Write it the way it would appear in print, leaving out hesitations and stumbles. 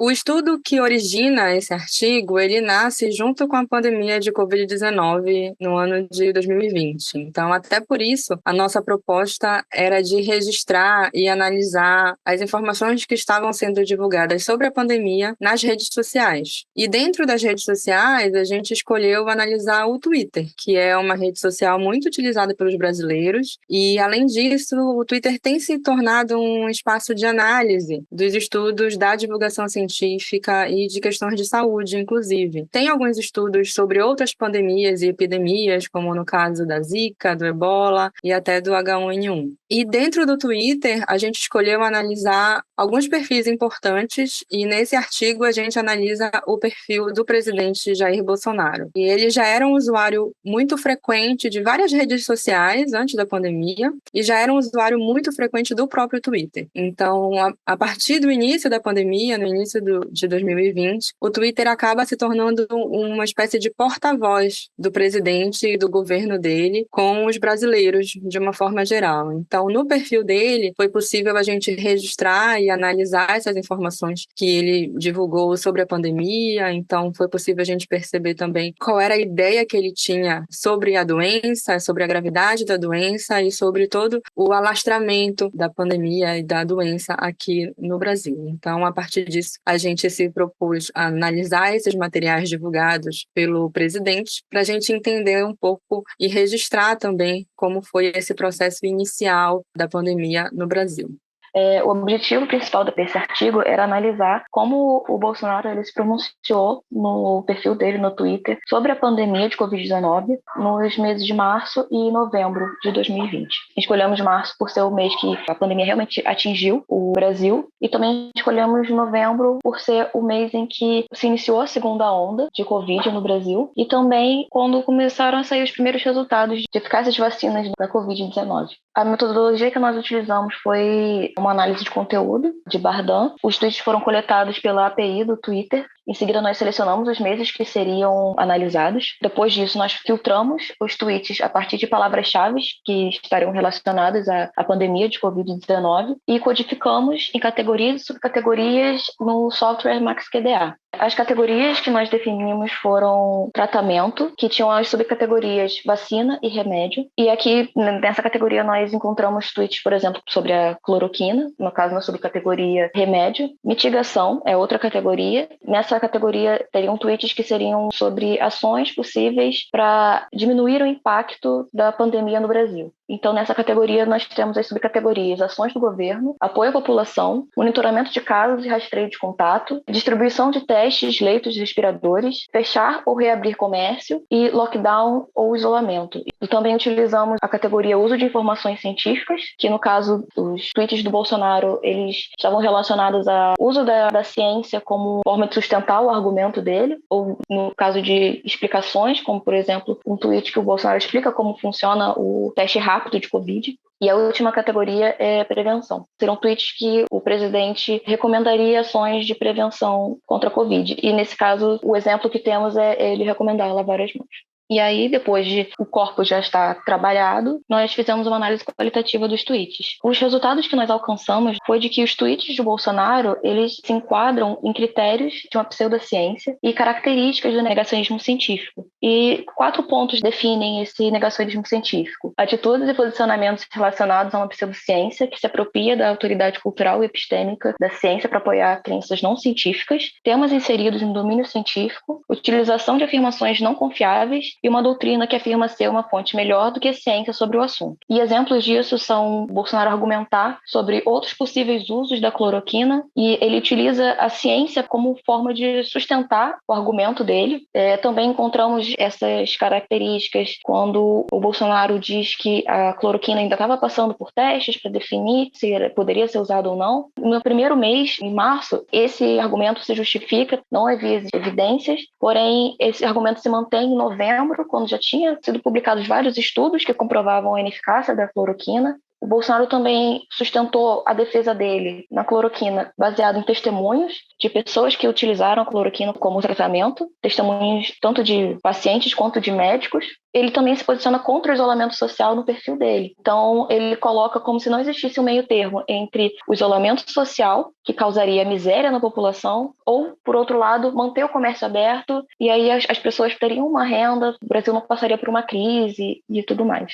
O estudo que origina esse artigo, ele nasce junto com a pandemia de Covid-19 no ano de 2020. Então, até por isso, a nossa proposta era de registrar e analisar as informações que estavam sendo divulgadas sobre a pandemia nas redes sociais. E dentro das redes sociais, a gente escolheu analisar o Twitter, que é uma rede social muito utilizada pelos brasileiros. E, além disso, o Twitter tem se tornado um espaço de análise dos estudos da divulgação científica e de questões de saúde, inclusive. Tem alguns estudos sobre outras pandemias e epidemias, como no caso da Zika, do Ebola e até do H1N1. E dentro do Twitter, a gente escolheu analisar alguns perfis importantes e nesse artigo a gente analisa o perfil do presidente Jair Bolsonaro. E ele já era um usuário muito frequente de várias redes sociais antes da pandemia e já era um usuário muito frequente do próprio Twitter. Então, a partir do início da pandemia, no início de 2020, o Twitter acaba se tornando uma espécie de porta-voz do presidente e do governo dele com os brasileiros, de uma forma geral. Então, no perfil dele, foi possível a gente registrar e analisar essas informações que ele divulgou sobre a pandemia. Então, foi possível a gente perceber também qual era a ideia que ele tinha sobre a doença, sobre a gravidade da doença e sobre todo o alastramento da pandemia e da doença aqui no Brasil. Então, a partir disso, a gente se propôs a analisar esses materiais divulgados pelo presidente para a gente entender um pouco e registrar também como foi esse processo inicial da pandemia no Brasil. O objetivo principal desse artigo era analisar como o Bolsonaro ele se pronunciou no perfil dele no Twitter sobre a pandemia de Covid-19 nos meses de março e novembro de 2020. Escolhemos março por ser o mês que a pandemia realmente atingiu o Brasil e também escolhemos novembro por ser o mês em que se iniciou a segunda onda de Covid no Brasil e também quando começaram a sair os primeiros resultados de eficácia de vacinas da Covid-19. A metodologia que nós utilizamos foi uma análise de conteúdo de Bardan. Os tweets foram coletados pela API do Twitter. Em seguida, nós selecionamos os meses que seriam analisados. Depois disso, nós filtramos os tweets a partir de palavras-chave que estariam relacionadas à pandemia de Covid-19 e codificamos em categorias e subcategorias no software MaxQDA. As categorias que nós definimos foram tratamento, que tinham as subcategorias vacina e remédio. E aqui, nessa categoria, nós encontramos tweets, por exemplo, sobre a cloroquina, no caso, na subcategoria remédio. Mitigação é outra categoria. Nessa categoria, teriam tweets que seriam sobre ações possíveis para diminuir o impacto da pandemia no Brasil. Então, nessa categoria, nós temos as subcategorias ações do governo, apoio à população, monitoramento de casos e rastreio de contato, distribuição de testes, leitos e respiradores, fechar ou reabrir comércio e lockdown ou isolamento. E também utilizamos a categoria uso de informações científicas, que no caso, os tweets do Bolsonaro, eles estavam relacionados ao uso da ciência como forma de sustentar o argumento dele, ou no caso de explicações, como, por exemplo, um tweet que o Bolsonaro explica como funciona o teste rápido de Covid. E a última categoria é prevenção. Serão tweets que o presidente recomendaria ações de prevenção contra a Covid. E, nesse caso, o exemplo que temos é ele recomendar lavar as mãos. E aí, depois de o corpo já estar trabalhado, nós fizemos uma análise qualitativa dos tweets. Os resultados que nós alcançamos foi de que os tweets do Bolsonaro, eles se enquadram em critérios de uma pseudociência e características do negacionismo científico. E 4 pontos definem esse negacionismo científico. Atitudes e posicionamentos relacionados a uma pseudociência que se apropria da autoridade cultural e epistêmica da ciência para apoiar crenças não científicas, temas inseridos em domínio científico, utilização de afirmações não confiáveis e uma doutrina que afirma ser uma fonte melhor do que a ciência sobre o assunto. E exemplos disso são Bolsonaro argumentar sobre outros possíveis usos da cloroquina e ele utiliza a ciência como forma de sustentar o argumento dele. Também encontramos essas características quando o Bolsonaro diz que a cloroquina ainda estava passando por testes para definir se poderia ser usado ou não. No primeiro mês, em março, esse argumento se justifica, não havia evidências, porém esse argumento se mantém em novembro, quando já tinha sido publicados vários estudos que comprovavam a ineficácia da cloroquina. O Bolsonaro também sustentou a defesa dele na cloroquina baseado em testemunhos de pessoas que utilizaram a cloroquina como tratamento, testemunhos tanto de pacientes quanto de médicos. Ele também se posiciona contra o isolamento social no perfil dele. Então, ele coloca como se não existisse um meio termo entre o isolamento social, que causaria miséria na população, ou, por outro lado, manter o comércio aberto, e aí as pessoas teriam uma renda, o Brasil não passaria por uma crise e tudo mais.